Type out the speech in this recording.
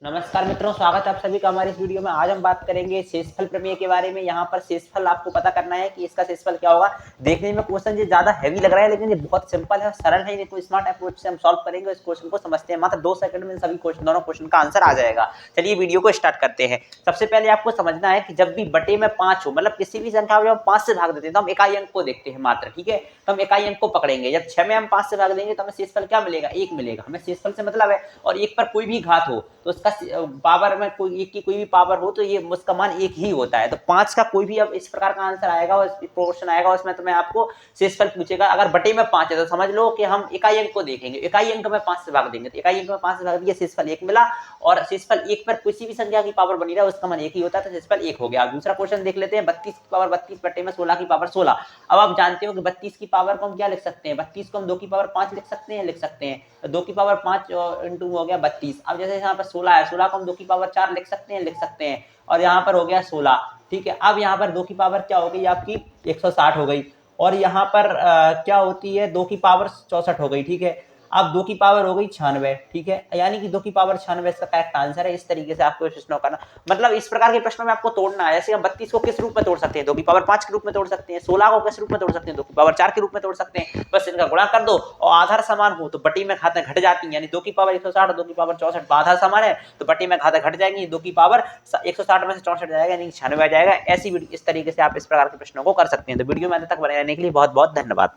नमस्कार मित्रों, स्वागत है आप सभी का हमारे इस वीडियो में। आज हम बात करेंगे शेषफल प्रमेय के बारे में। यहाँ पर शेषफल आपको पता करना है कि इसका शेषफल क्या होगा। देखने में क्वेश्चन ये ज्यादा हैवी लग रहा है, लेकिन ये बहुत सिंपल है और सरल है। इनको स्मार्ट अप्रोच से हम सॉल्व करेंगे। इस क्वेश्चन को समझते हैं, मात्र 2 सेकंड में सभी दोनों क्वेश्चन का आंसर आ जाएगा। चलिए वीडियो को स्टार्ट करते हैं। सबसे पहले आपको समझना है कि जब भी बटे में 5 हो, मतलब किसी भी संख्या को जब हम 5 से भाग देते हैं तो हम इकाई अंक को देखते हैं मात्र, ठीक है। तो हम इकाई अंक को पकड़ेंगे। जब 6 में हम 5 से भाग देंगे तो हमें शेषफल क्या मिलेगा, 1 मिलेगा। हमें शेषफल से मतलब है, और 1 पर कोई भी घात हो तो उसका पावर में कोई 1 की कोई भी पावर हो तो ये उसका मान 1 ही होता है। तो 5 का कोई भी अब इस प्रकार का आंसर आएगा और क्वेश्चन आएगा, उसमें तुम्हें आपको शेषफल पूछेगा। अगर बटे में 5 है तो समझ लो कि हम इकाई अंक को देखेंगे। इकाई अंक में 5 से भाग देंगे तो इकाई अंक में 5 से भाग दिया, शेषफल 1 मिला। और शेषफल 1 पर किसी भी संख्या की पावर बनी रहा उसका मान 1 ही होता है, तो शेषफल 1 हो गया। दूसरा क्वेश्चन देख लेते हैं। 32 की पावर 32 बटे में 16 की पावर 16। अब आप जानते हो कि 32 की पावर को हम क्या लिख सकते हैं, 32 को हम 2 की पावर 5 लिख सकते हैं, लिख सकते हैं। तो 2 की पावर 5 इंटू हो गया 32। अब जैसे यहाँ पर 16 है, 16 को हम 2 की पावर 4 लिख सकते हैं, लिख सकते हैं। और यहाँ पर हो गया 16, ठीक है। अब यहाँ पर 2 की पावर क्या हो गई आपकी, 160 हो गई। और यहाँ पर क्या होती है, 2 की पावर 64 हो गई, ठीक है। अब 2 की पावर हो गई 96, ठीक है। यानी कि 2 की पावर 96 इसका करेक्ट आंसर है। इस तरीके से आपको प्रश्नों करना, मतलब इस प्रकार के प्रश्नों में आपको तोड़ना है। जैसे हम 32 को किस रूप में तोड़ सकते हैं, 2 की पावर 5 के रूप में तोड़ सकते हैं। 16 को किस रूप में तोड़ सकते हैं, 2 की पावर 4 के रूप में तोड़ सकते हैं। बस इनका गुणा कर दो और आधार समान हो तो बटी में घातें घट जाती हैं। यानी 2 की पावर 160, 2 की पावर 64 आधार समान है तो बटी में घातें घट जाएंगी। 2 की पावर 160 में से 64 जाएगा, यानी 96 आ जाएगा। ऐसी इस तरीके से आप इस प्रकार के प्रश्नों को कर सकते हैं। तो वीडियो में अंत तक बने रहने के लिए बहुत बहुत धन्यवाद।